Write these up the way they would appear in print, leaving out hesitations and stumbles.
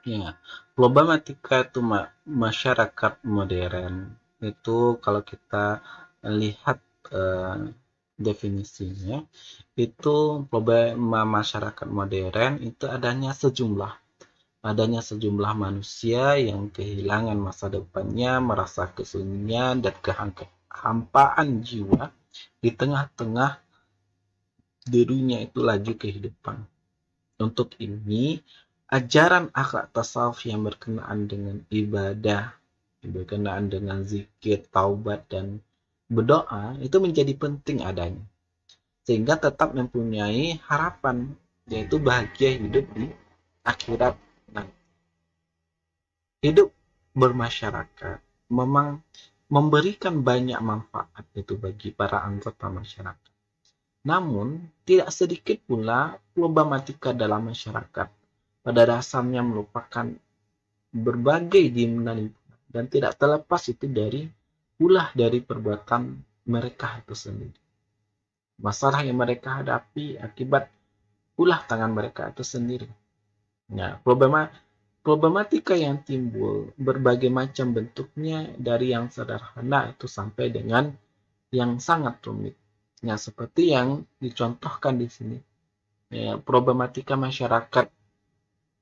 Ya, problematika itu masyarakat modern itu kalau kita lihat eh, definisinya itu problema masyarakat modern itu adanya sejumlah manusia yang kehilangan masa depannya, merasa kesunyian dan kehampaan jiwa di tengah-tengah derunya itu laju kehidupan. Untuk ini, ajaran akhlak tasawuf yang berkenaan dengan ibadah, berkenaan dengan zikir, taubat, dan berdoa itu menjadi penting adanya. Sehingga tetap mempunyai harapan, yaitu bahagia hidup di akhirat. Nah, hidup bermasyarakat memang memberikan banyak manfaat itu bagi para anggota masyarakat. Namun, tidak sedikit pula problematika dalam masyarakat pada dasarnya merupakan berbagai dimana dan tidak terlepas itu dari ulah dari perbuatan mereka itu sendiri. Masalah yang mereka hadapi akibat ulah tangan mereka itu sendiri. Nah, problematika yang timbul berbagai macam bentuknya dari yang sederhana itu sampai dengan yang sangat rumit. Nah, seperti yang dicontohkan di sini. Ya, problematika masyarakat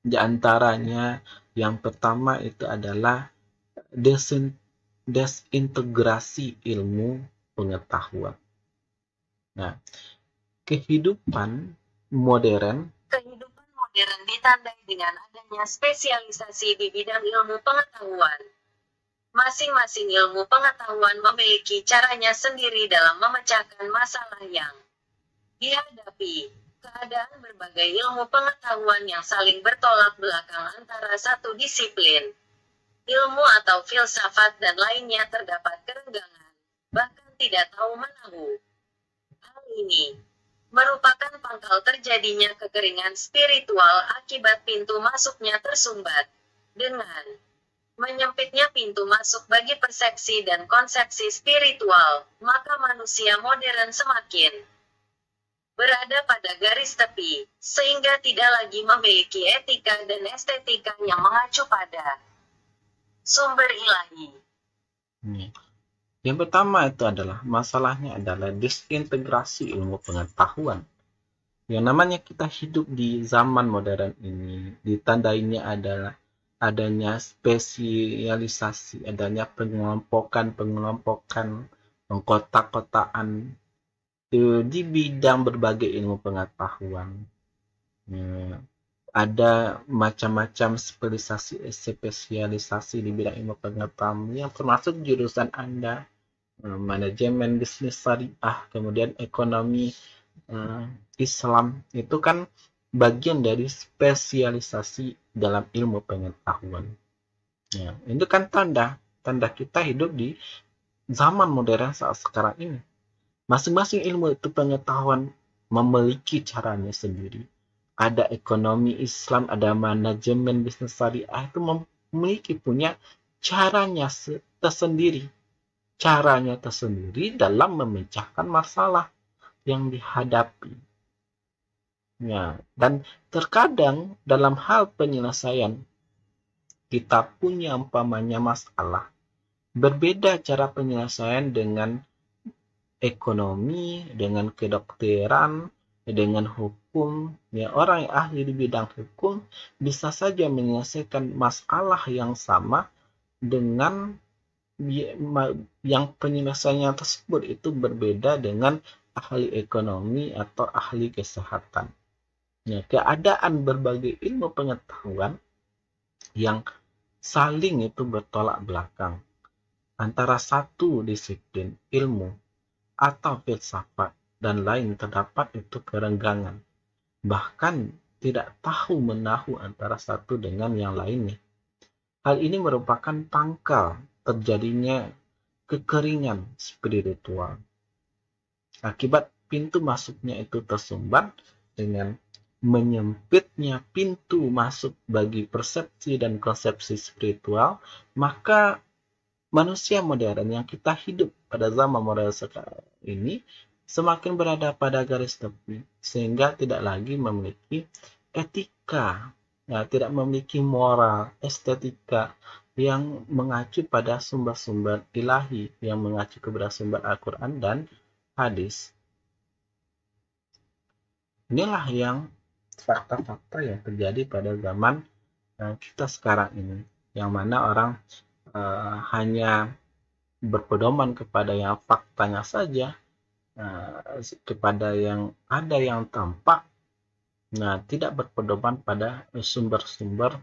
di antaranya yang pertama itu adalah desintegrasi ilmu pengetahuan. Nah, kehidupan modern Kehidupan modern ditandai dengan adanya spesialisasi di bidang ilmu pengetahuan. Masing-masing ilmu pengetahuan memiliki caranya sendiri dalam memecahkan masalah yang dihadapi. Keadaan berbagai ilmu pengetahuan yang saling bertolak belakang antara satu disiplin, ilmu atau filsafat dan lainnya terdapat kerenggangan, bahkan tidak tahu menahu. Hal ini merupakan pangkal terjadinya kekeringan spiritual akibat pintu masuknya tersumbat. Dengan menyempitnya pintu masuk bagi persepsi dan konsepsi spiritual, maka manusia modern semakin berada pada garis tepi, sehingga tidak lagi memiliki etika dan estetika yang mengacu pada sumber ilahi. Yang pertama itu adalah masalahnya adalah disintegrasi ilmu pengetahuan. Yang namanya kita hidup di zaman modern ini ditandainya adalah adanya spesialisasi, adanya pengelompokan, pengkotak-kotaan di bidang berbagai ilmu pengetahuan. Ada macam-macam spesialisasi di bidang ilmu pengetahuan yang termasuk jurusan Anda, manajemen bisnis syariah, kemudian ekonomi Islam, itu kan bagian dari spesialisasi dalam ilmu pengetahuan. Ya, itu kan tanda kita hidup di zaman modern saat sekarang ini. Masing-masing ilmu itu pengetahuan memiliki caranya sendiri. Ada ekonomi Islam, ada manajemen bisnis syariah, itu memiliki punya caranya tersendiri. Caranya tersendiri dalam memecahkan masalah yang dihadapi. Ya, dan terkadang dalam hal penyelesaian kita punya umpamanya masalah, berbeda cara penyelesaian dengan ekonomi, dengan kedokteran, dengan hukum. Ya, orang yang ahli di bidang hukum bisa saja menyelesaikan masalah yang sama dengan yang penyelesaiannya tersebut itu berbeda dengan ahli ekonomi atau ahli kesehatan. Ya, keadaan berbagai ilmu pengetahuan yang saling itu bertolak belakang antara satu disiplin ilmu atau filsafat dan lain terdapat itu kerenggangan, bahkan tidak tahu menahu antara satu dengan yang lainnya. Hal ini merupakan pangkal terjadinya kekeringan spiritual. Akibat pintu masuknya itu tersumbat dengan menyempitnya pintu masuk bagi persepsi dan konsepsi spiritual, maka manusia modern yang kita hidup pada zaman modern sekarang ini semakin berada pada garis tepi, sehingga tidak lagi memiliki etika tidak memiliki moral, estetika yang mengacu pada sumber-sumber ilahi, yang mengacu kepada sumber Al-Quran dan hadis. Inilah yang fakta-fakta yang terjadi pada zaman kita sekarang ini, yang mana orang hanya berpedoman kepada yang faktanya saja, kepada yang ada yang tampak, tidak berpedoman pada sumber-sumber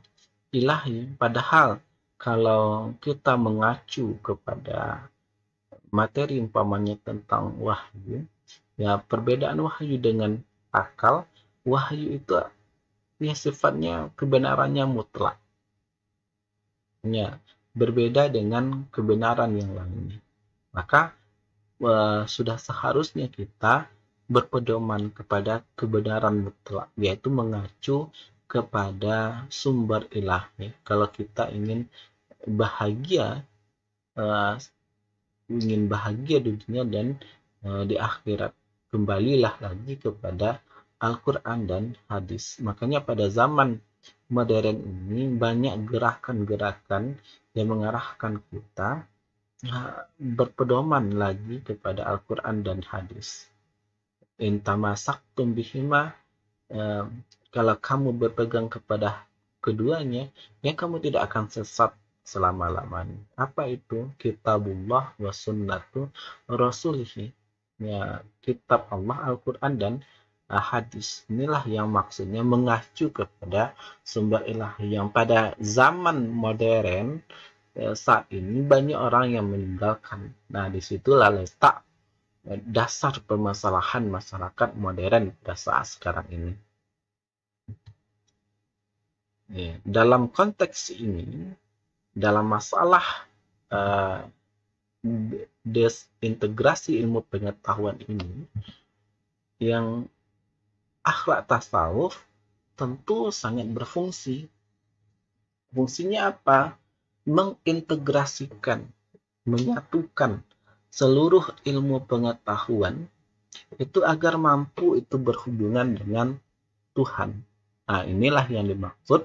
ilahi. Padahal kalau kita mengacu kepada materi umpamanya tentang wahyu, ya perbedaan wahyu dengan akal, wahyu itu ya sifatnya kebenarannya mutlak, ya berbeda dengan kebenaran yang lainnya. Maka sudah seharusnya kita berpedoman kepada kebenaran mutlak, yaitu mengacu kepada sumber ilahi. Kalau kita ingin bahagia, di dunia dan di akhirat, kembalilah lagi kepada Al-Quran dan hadis. Makanya pada zaman modern ini banyak gerakan-gerakan yang mengarahkan kita berpedoman lagi kepada Al-Quran dan hadis. In tamasaktum bihima, kalau kamu berpegang kepada keduanya, ya kamu tidak akan sesat selama-lamanya. Apa itu? Kitabullah wa sunnatu rasulihi. Ya, kitab Allah, Al-Quran dan hadis. Inilah yang maksudnya mengacu kepada sumber ilahi, yang pada zaman modern saat ini banyak orang yang meninggalkan. Nah, disitulah letak dasar permasalahan masyarakat modern pada saat sekarang ini. Dalam konteks ini, dalam masalah desintegrasi ilmu pengetahuan ini, yang akhlak tasawuf tentu sangat berfungsi. Fungsinya apa? Mengintegrasikan, menyatukan seluruh ilmu pengetahuan itu agar mampu itu berhubungan dengan Tuhan. Nah, inilah yang dimaksud,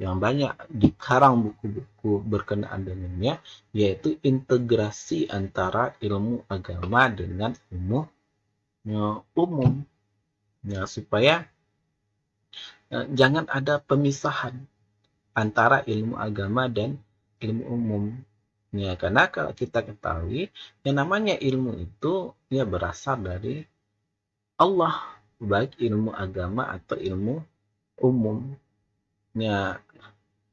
yang banyak dikarang buku-buku berkenaan dengannya, yaitu integrasi antara ilmu agama dengan ilmu umum. Ya, supaya jangan ada pemisahan antara ilmu agama dan ilmu umum. Ya, karena kalau kita ketahui, yang namanya ilmu itu ya berasal dari Allah, baik ilmu agama atau ilmu umum. Ya,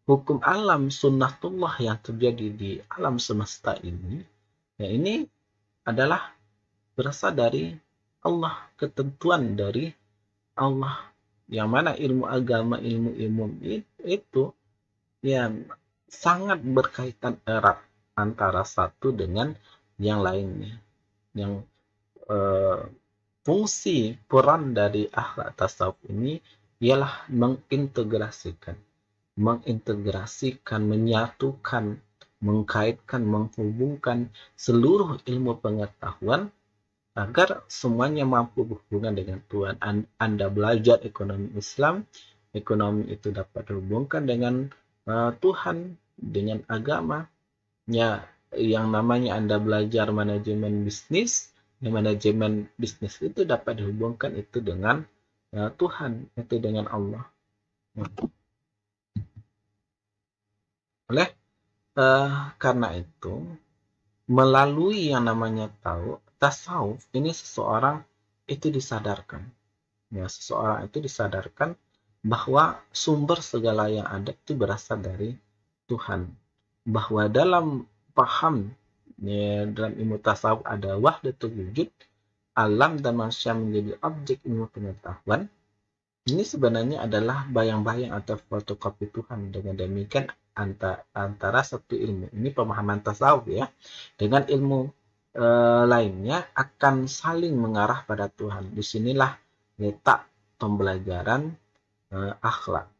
hukum alam sunnatullah yang terjadi di alam semesta ini, ya ini adalah berasal dari Allah, ketentuan dari Allah, yang mana ilmu agama, ilmu umum itu ya sangat berkaitan erat antara satu dengan yang lainnya. Yang fungsi peran dari akhlak tasawuf ini ialah mengintegrasikan, menyatukan, mengkaitkan, menghubungkan seluruh ilmu pengetahuan agar semuanya mampu berhubungan dengan Tuhan. Anda belajar ekonomi Islam, ekonomi itu dapat dihubungkan dengan Tuhan, dengan agama. Ya, yang namanya Anda belajar manajemen bisnis, manajemen bisnis itu dapat dihubungkan itu dengan Tuhan, itu dengan Allah. Oleh karena itu, melalui yang namanya tasawuf ini seseorang itu disadarkan. Ya, seseorang itu disadarkan bahwa sumber segala yang ada itu berasal dari Tuhan. Bahwa dalam paham, ya, dalam ilmu tasawuf ada wahdatul wujud, alam dan manusia menjadi objek ilmu pengetahuan. Ini sebenarnya adalah bayang-bayang atau fotokopi Tuhan. Dengan demikian antara satu ilmu ini, pemahaman tasawuf ya, dengan ilmu lainnya akan saling mengarah pada Tuhan. Disinilah letak pembelajaran akhlak.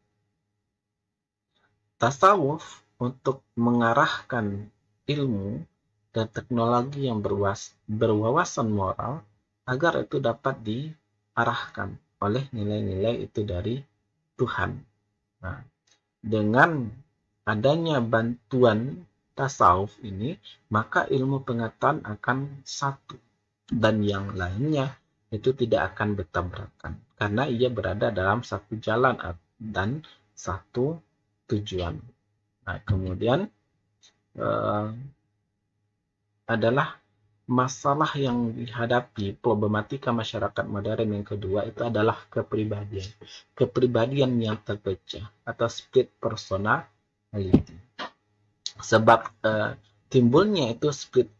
Tasawuf untuk mengarahkan ilmu dan teknologi yang berwawasan moral agar itu dapat diarahkan oleh nilai-nilai itu dari Tuhan. Nah, dengan adanya bantuan tasawuf ini, maka ilmu pengetahuan akan satu dan yang lainnya itu tidak akan bertabrakan karena ia berada dalam satu jalan dan satu tujuan. Nah, kemudian adalah masalah yang dihadapi problematika masyarakat modern yang kedua itu adalah kepribadian. Kepribadian yang terpecah atau split personality. Sebab timbulnya itu split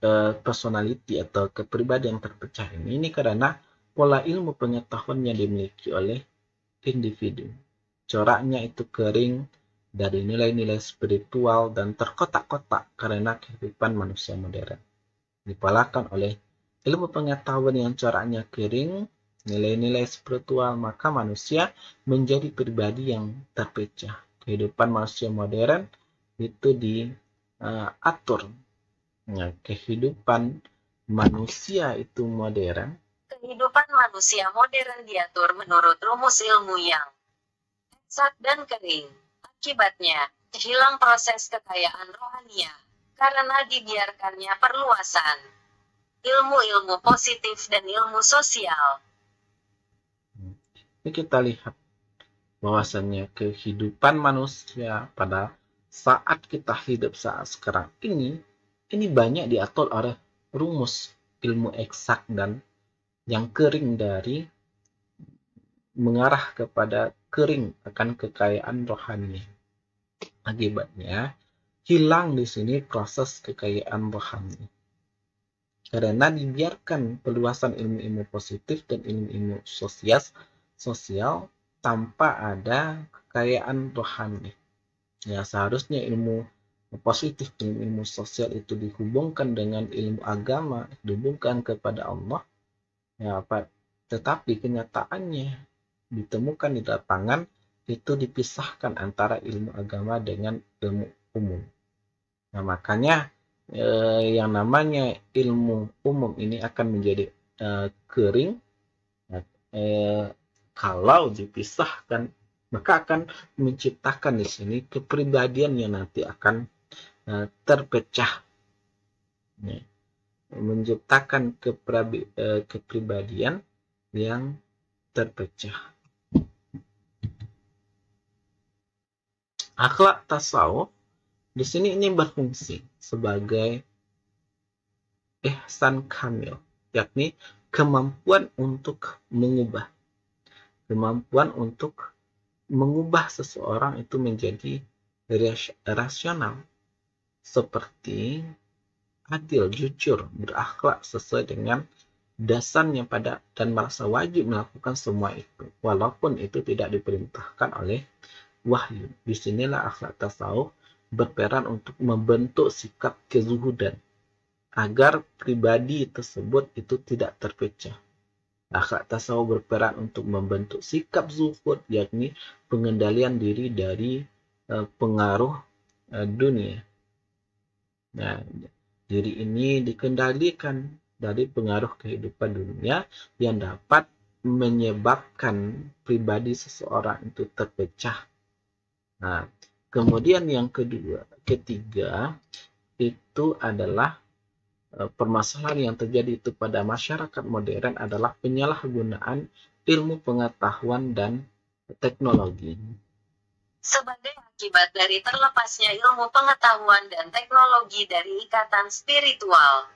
personality atau kepribadian terpecah ini karena pola ilmu pengetahuan yang dimiliki oleh individu. Coraknya itu kering dari nilai-nilai spiritual dan terkotak-kotak karena kehidupan manusia modern. Dipalakan oleh ilmu pengetahuan yang coraknya kering, nilai-nilai spiritual, maka manusia menjadi pribadi yang terpecah. Kehidupan manusia modern itu diatur. Nah, kehidupan manusia itu modern. Kehidupan manusia modern diatur menurut rumus ilmu yang eksak dan kering. Akibatnya, hilang proses kekayaan rohaniah karena dibiarkannya perluasan ilmu-ilmu positif dan ilmu sosial. Ini kita lihat bahwasannya kehidupan manusia pada saat kita hidup saat sekarang ini banyak diatur oleh rumus ilmu eksak dan yang kering dari mengarah kepada kering akan kekayaan rohani. Akibatnya, hilang di sini proses kekayaan rohani. Karena dibiarkan peluasan ilmu-ilmu positif dan ilmu-ilmu sosial tanpa ada kekayaan rohani. Ya, seharusnya ilmu positif dan ilmu sosial itu dihubungkan dengan ilmu agama, dihubungkan kepada Allah. Ya, tetapi kenyataannya ditemukan di lapangan itu dipisahkan antara ilmu agama dengan ilmu umum. Nah, makanya yang namanya ilmu umum ini akan menjadi kering kalau dipisahkan, maka akan menciptakan di sini kepribadian yang nanti akan terpecah, menciptakan kepribadian yang terpecah. Akhlak tasawuf di sini ini berfungsi sebagai ihsan kamil, yakni kemampuan untuk mengubah seseorang itu menjadi rasional, seperti adil, jujur, berakhlak sesuai dengan dasarnya dan merasa wajib melakukan semua itu, walaupun itu tidak diperintahkan oleh wahyu. Disinilah akhlak tasawuf berperan untuk membentuk sikap kezuhudan agar pribadi tersebut itu tidak terpecah. Akhlak tasawuf berperan untuk membentuk sikap zuhud, yakni pengendalian diri dari pengaruh dunia. Nah, diri ini dikendalikan dari pengaruh kehidupan dunia yang dapat menyebabkan pribadi seseorang itu terpecah. Nah, kemudian yang ketiga itu adalah permasalahan yang terjadi itu pada masyarakat modern adalah penyalahgunaan ilmu pengetahuan dan teknologi. Sebagai akibat dari terlepasnya ilmu pengetahuan dan teknologi dari ikatan spiritual,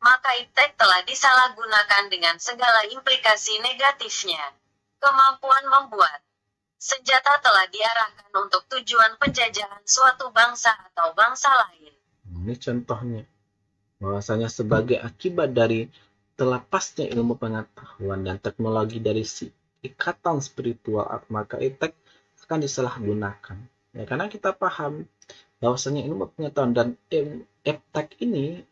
maka iptek telah disalahgunakan dengan segala implikasi negatifnya. Kemampuan membuat senjata telah diarahkan untuk tujuan penjajahan suatu bangsa atau bangsa lain. Ini contohnya, bahwasanya sebagai akibat dari terlepasnya ilmu pengetahuan dan teknologi dari si ikatan spiritual, maka iptek akan disalahgunakan. Ya, karena kita paham bahwasanya ilmu pengetahuan dan iptek ini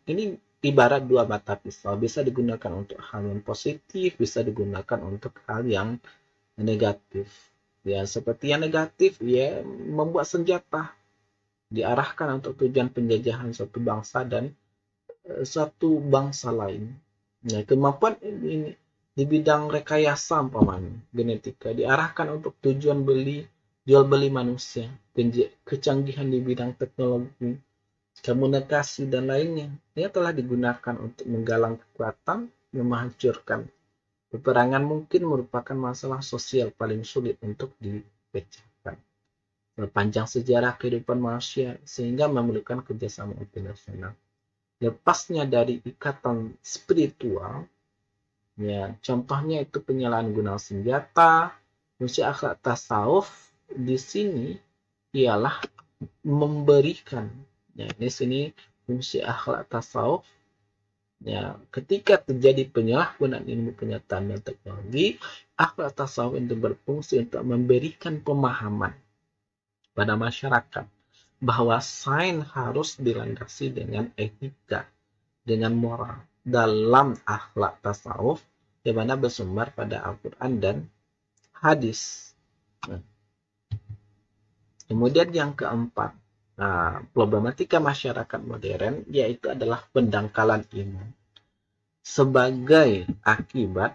ibarat dua mata pisau, bisa digunakan untuk hal yang positif, bisa digunakan untuk hal yang negatif. Ya, seperti yang negatif, ya membuat senjata diarahkan untuk tujuan penjajahan suatu bangsa dan suatu bangsa lain. Nah, kemampuan ini di bidang rekayasa umpamanya genetika diarahkan untuk tujuan jual beli manusia. kecanggihan di bidang teknologi, komunikasi, dan lainnya. Ia telah digunakan untuk menggalang kekuatan yang menghancurkan. Peperangan mungkin merupakan masalah sosial paling sulit untuk dipecahkan sepanjang sejarah kehidupan manusia, sehingga memerlukan kerjasama internasional. Lepasnya dari ikatan spiritual, ya, contohnya itu penyalahgunaan senjata. Fungsi akhlak tasawuf di sini ialah memberikan. Ya, di sini fungsi akhlak tasawuf, ya, ketika terjadi penyalahgunaan ilmu pengetahuan dan teknologi, akhlak tasawuf itu berfungsi untuk memberikan pemahaman pada masyarakat bahwa sains harus dilandasi dengan etika, dengan moral dalam akhlak tasawuf, di mana bersumber pada Al-Quran dan hadis. Kemudian yang keempat, problematika masyarakat modern yaitu adalah pendangkalan iman sebagai akibat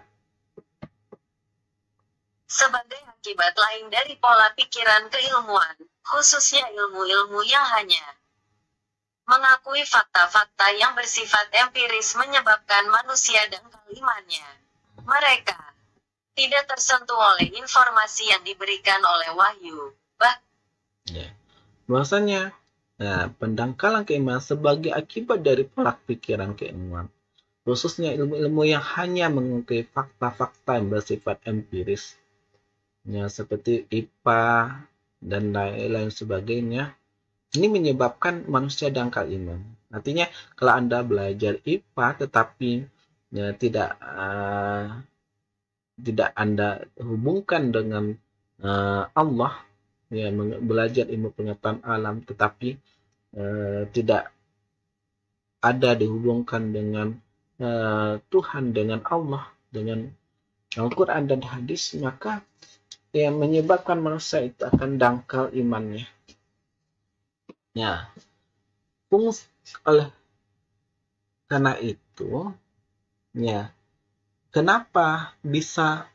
lain dari pola pikiran keilmuan, khususnya ilmu-ilmu yang hanya mengakui fakta-fakta yang bersifat empiris menyebabkan manusia dangkal imannya. Mereka tidak tersentuh oleh informasi yang diberikan oleh wahyu. Bahwasanya pendangkalan keimanan sebagai akibat dari pola pikiran keilmuan, khususnya ilmu-ilmu yang hanya mengakui fakta-fakta yang bersifat empiris, ya, seperti IPA dan lain-lain sebagainya. Ini menyebabkan manusia dangkal iman. Artinya kalau Anda belajar IPA tetapi ya, tidak Anda hubungkan dengan Allah, ya, belajar ilmu pengetahuan alam tetapi tidak ada dihubungkan dengan Tuhan, dengan Allah, dengan Al-Quran dan hadis, maka yang menyebabkan manusia itu akan dangkal imannya. Ya, karena itu, ya, kenapa bisa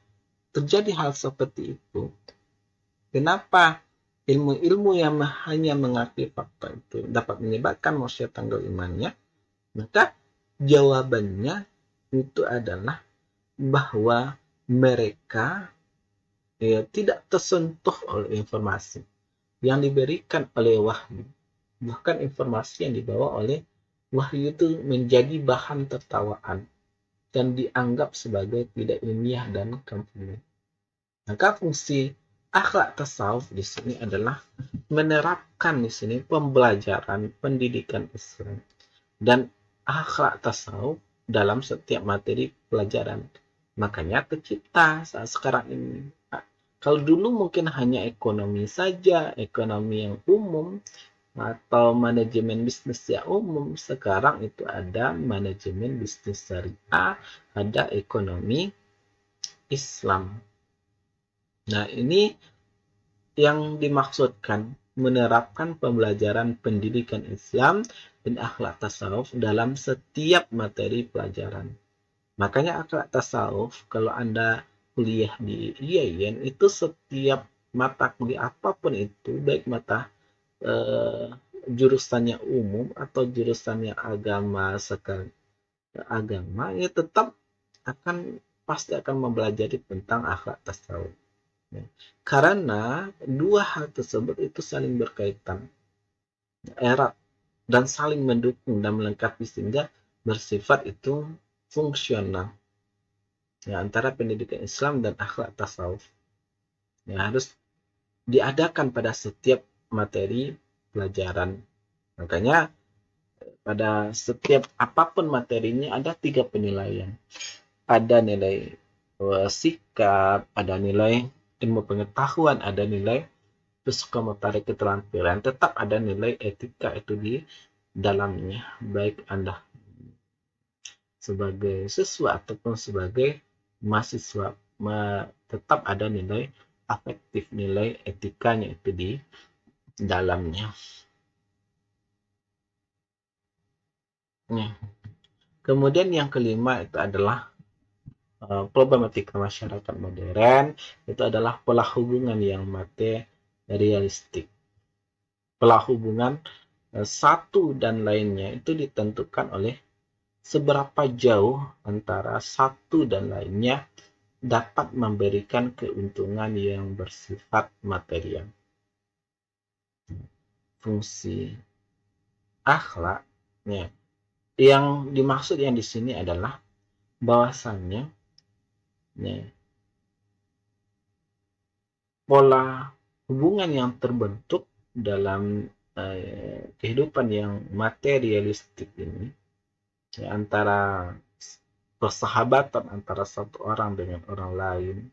terjadi hal seperti itu? Kenapa ilmu-ilmu yang hanya mengakui fakta itu dapat menyebabkan manusia tanggal imannya? Maka jawabannya itu adalah bahwa mereka tidak tersentuh oleh informasi yang diberikan oleh wahyu. Bahkan informasi yang dibawa oleh wahyu itu menjadi bahan tertawaan dan dianggap sebagai tidak ilmiah dan kampanye. Maka fungsi akhlak tasawuf di sini adalah menerapkan di sini pembelajaran pendidikan Islam dan akhlak tasawuf dalam setiap materi pelajaran. Makanya tercipta saat sekarang ini. Kalau dulu mungkin hanya ekonomi saja, ekonomi yang umum atau manajemen bisnis yang umum, sekarang itu ada manajemen bisnis syariah, ada ekonomi Islam. Nah, ini yang dimaksudkan menerapkan pembelajaran pendidikan Islam dan akhlak tasawuf dalam setiap materi pelajaran. Makanya akhlak tasawuf, kalau Anda kuliah di IAIN, itu setiap mata kuliah apapun itu, baik mata jurusannya umum atau jurusannya agama, ya tetap pasti akan mempelajari tentang akhlak tasawuf. Karena dua hal tersebut itu saling berkaitan, erat, dan saling mendukung dan melengkapi sehingga bersifat itu fungsional. Ya, antara pendidikan Islam dan akhlak tasawuf, ya, harus diadakan pada setiap materi pelajaran. Makanya pada setiap apapun materinya ada 3 penilaian. Ada nilai sikap, ada nilai ilmu pengetahuan, ada nilai psikomotorik keterampilan, tetap ada nilai etika itu di dalamnya, baik Anda sebagai siswa ataupun sebagai mahasiswa, tetap ada nilai afektif, nilai etikanya itu di dalamnya. Kemudian yang kelima itu adalah problematika masyarakat modern, itu adalah pola hubungan yang materialistik. pola hubungan satu dan lainnya itu ditentukan oleh seberapa jauh antara satu dan lainnya dapat memberikan keuntungan yang bersifat material. Fungsi akhlak, ya, yang dimaksud yang di sini adalah bahwasannya, ya, pola hubungan yang terbentuk dalam kehidupan yang materialistik ini, ya, antara persahabatan antara satu orang dengan orang lain,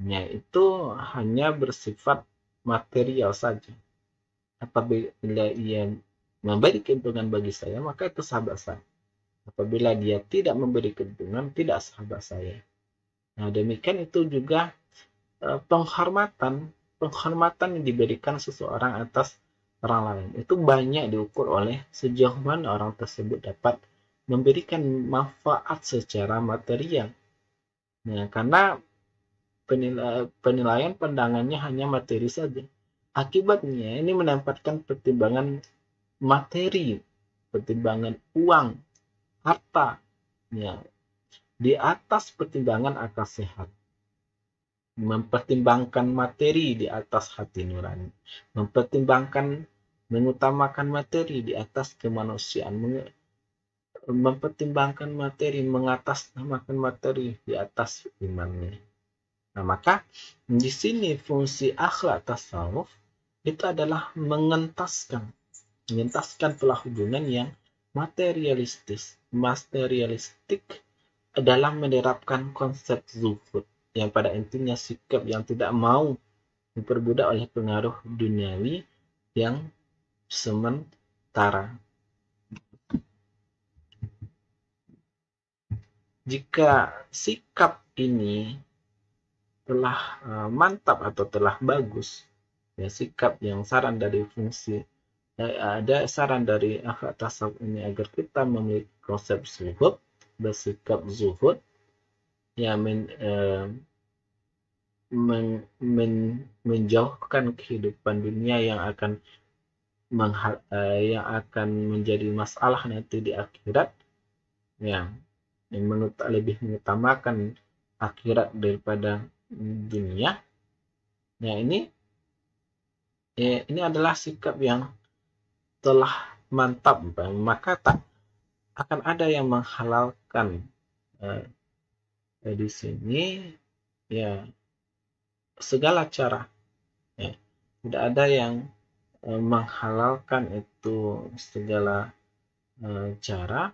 ya, itu hanya bersifat material saja. Apabila ia memberi keuntungan bagi saya, maka itu sahabat saya. Apabila dia tidak memberi keuntungan, tidak sahabat saya. Nah, demikian itu juga penghormatan yang diberikan seseorang atas orang lain itu banyak diukur oleh sejauh mana orang tersebut dapat memberikan manfaat secara material. Nah, karena penilaian pandangannya hanya materi saja. Akibatnya ini menempatkan pertimbangan materi, pertimbangan uang, harta, ya, di atas pertimbangan akal sehat. Mempertimbangkan materi di atas hati nurani, mengutamakan materi di atas kemanusiaan, mempertimbangkan materi, mengatasnamakan materi di atas imannya. Nah, maka di sini fungsi akhlak tasawuf itu adalah mengentaskan pola hubungan yang materialistik dalam menerapkan konsep zuhud, yang pada intinya sikap yang tidak mau diperbudak oleh pengaruh duniawi yang sementara. Jika sikap ini telah mantap atau telah bagus, ya, sikap yang saran dari akhlak tasawuf ini agar kita memiliki konsep zuhud, bersikap zuhud, ya, menjauhkan kehidupan dunia yang akan menjadi masalah nanti di akhirat, ya, yang lebih mengutamakan akhirat daripada dunia. Ya, ini adalah sikap yang telah mantap, maka tak akan ada yang menghalalkan di sini, ya, segala cara, ya. Tidak ada yang menghalalkan itu segala cara,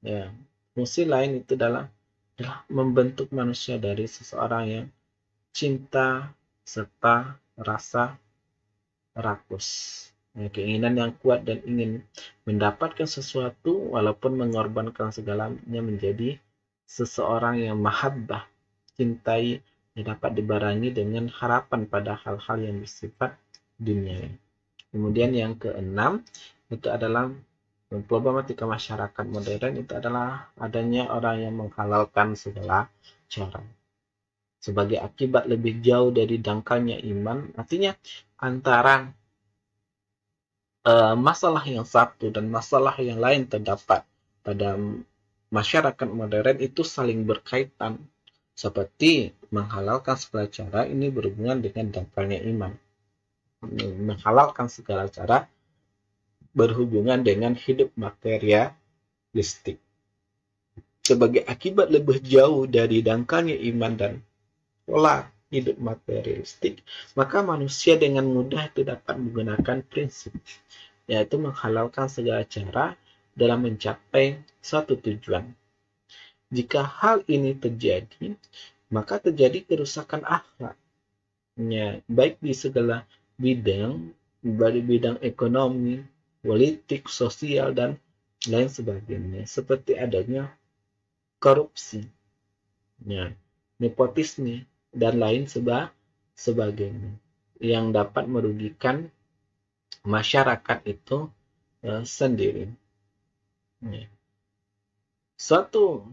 ya. Fungsi lain itu adalah membentuk manusia dari seseorang yang cinta serta rasa rakus, ya, keinginan yang kuat dan ingin mendapatkan sesuatu walaupun mengorbankan segalanya, menjadi seseorang yang mahabbah, cintai, yang dapat dibarengi dengan harapan pada hal-hal yang bersifat duniawi. Kemudian yang keenam itu adalah problematika masyarakat modern, itu adalah adanya orang yang menghalalkan segala cara. Sebagai akibat lebih jauh dari dangkalnya iman, artinya antara masalah yang satu dan masalah yang lain terdapat pada masyarakat modern itu saling berkaitan. Seperti menghalalkan segala cara ini berhubungan dengan dangkalnya iman. Menghalalkan segala cara berhubungan dengan hidup materialistik. Sebagai akibat lebih jauh dari dangkalnya iman dan pola hidup materialistik, maka manusia dengan mudah itu dapat menggunakan prinsip, yaitu menghalalkan segala cara dalam mencapai suatu tujuan. Jika hal ini terjadi, maka terjadi kerusakan akhlak, ya, baik di segala bidang, dari bidang ekonomi, politik, sosial, dan lain sebagainya, seperti adanya korupsi, ya, nepotisme, dan lain sebagainya, yang dapat merugikan masyarakat itu sendiri. Ya. Suatu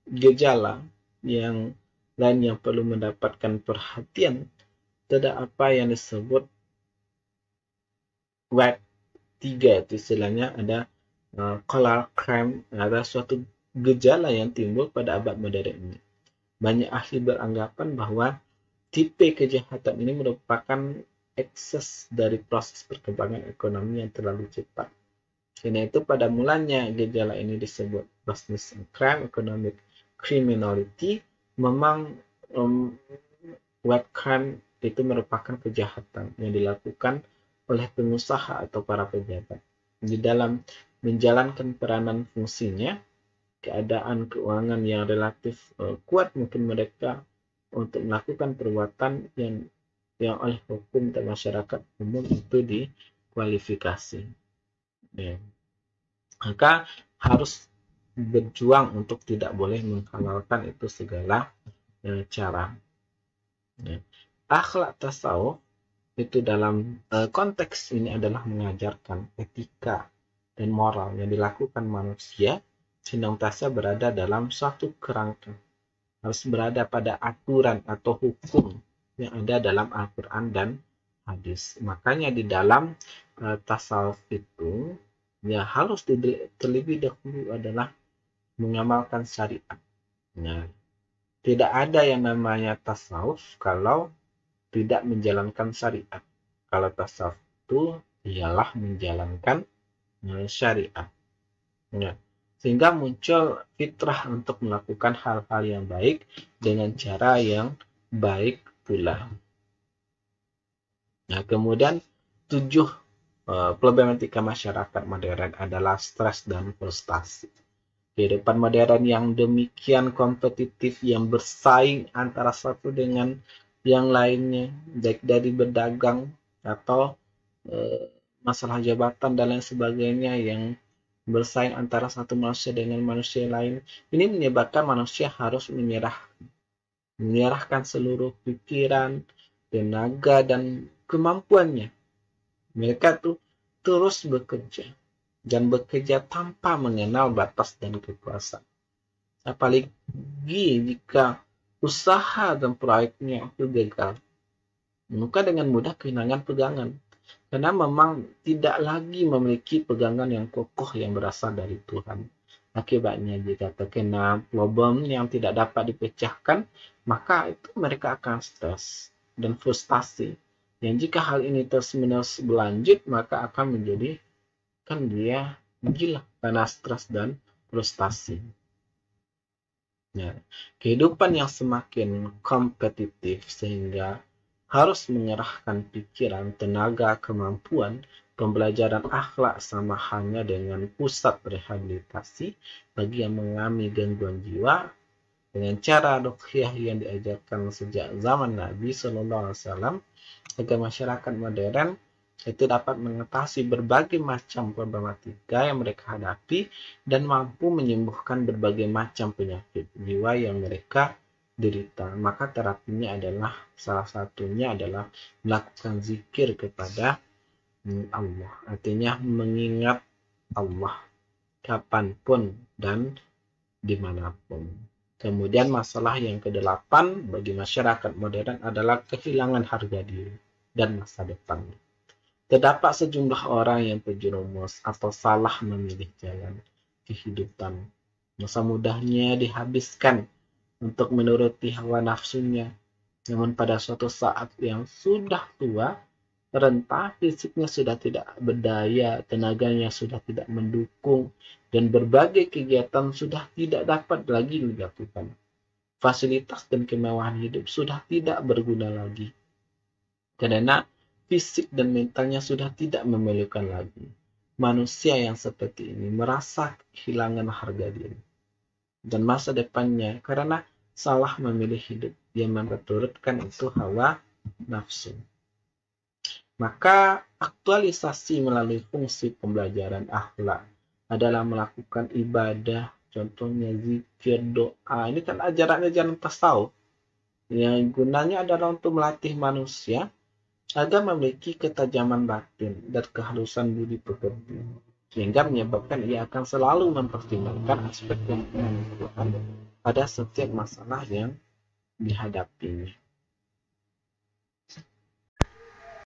gejala yang lain yang perlu mendapatkan perhatian terhadap apa yang disebut web 3 itu istilahnya ada color crime, ada suatu gejala yang timbul pada abad modern ini. Banyak ahli beranggapan bahwa tipe kejahatan ini merupakan ekses dari proses perkembangan ekonomi yang terlalu cepat. Karena itu pada mulanya gejala ini disebut business crime, economic criminality. Memang web crime itu merupakan kejahatan yang dilakukan oleh pengusaha atau para pejabat di dalam menjalankan peranan fungsinya, keadaan keuangan yang relatif kuat mungkin mereka untuk melakukan perbuatan yang oleh hukum dan masyarakat umum itu dikualifikasi. Ya. Maka harus berjuang untuk tidak boleh menghalalkan itu segala cara. Ya. Akhlak tasawuf itu dalam konteks ini adalah mengajarkan etika dan moral yang dilakukan manusia senantiasa berada dalam suatu kerangka, harus berada pada aturan atau hukum yang ada dalam Al-Quran dan hadis. Makanya di dalam tasawuf itu ya harus terlebih dahulu adalah mengamalkan syariat. Nah, tidak ada yang namanya tasawuf kalau tidak menjalankan syariat. Kalau tasawuf itu ialah menjalankan syariat. Ya. Sehingga muncul fitrah untuk melakukan hal-hal yang baik dengan cara yang baik pula. Nah, kemudian 7 problematika masyarakat modern adalah stres dan frustasi. Kehidupan modern yang demikian kompetitif, yang bersaing antara satu dengan yang lainnya, baik dari berdagang atau masalah jabatan dan lain sebagainya, yang bersaing antara satu manusia dengan manusia lain, ini menyebabkan manusia harus menyerahkan seluruh pikiran, tenaga, dan kemampuannya. Mereka tuh terus bekerja dan bekerja tanpa mengenal batas dan kekuasaan. Apalagi jika usaha dan proyeknya itu gagal, maka dengan mudah kehilangan pegangan. Karena memang tidak lagi memiliki pegangan yang kokoh yang berasal dari Tuhan. Akibatnya jika terkena problem yang tidak dapat dipecahkan, maka itu mereka akan stres dan frustasi. Yang jika hal ini terus-menerus berlanjut, maka akan menjadikan dia gila karena stres dan frustasi. Ya, kehidupan yang semakin kompetitif sehingga harus mengerahkan pikiran, tenaga, kemampuan, pembelajaran akhlak sama halnya dengan pusat rehabilitasi bagi yang mengalami gangguan jiwa dengan cara ruqyah yang diajarkan sejak zaman Nabi SAW agar masyarakat modern itu dapat mengatasi berbagai macam problematika yang mereka hadapi dan mampu menyembuhkan berbagai macam penyakit jiwa yang mereka derita. Maka terapinya adalah salah satunya adalah melakukan zikir kepada Allah. Artinya mengingat Allah kapanpun dan dimanapun. Kemudian masalah yang ke-8 bagi masyarakat modern adalah kehilangan harga diri dan masa depan. Terdapat sejumlah orang yang terjerumus atau salah memilih jalan kehidupan. Masa mudahnya dihabiskan untuk menuruti hawa nafsunya. Namun pada suatu saat yang sudah tua, renta, fisiknya sudah tidak berdaya, tenaganya sudah tidak mendukung, dan berbagai kegiatan sudah tidak dapat lagi dilakukan. Fasilitas dan kemewahan hidup sudah tidak berguna lagi. Karena fisik dan mentalnya sudah tidak memerlukan lagi. Manusia yang seperti ini merasa kehilangan harga diri dan masa depannya karena salah memilih hidup yang memperturutkan itu hawa nafsu. Maka aktualisasi melalui fungsi pembelajaran akhlak adalah melakukan ibadah, contohnya zikir, doa. Ini kan ajaran-ajaran tasawuf yang gunanya adalah untuk melatih manusia agar memiliki ketajaman batin dan kehalusan budi pekerti, sehingga menyebabkan ia akan selalu mempertimbangkan aspek yang Tuhan pada setiap masalah yang dihadapinya.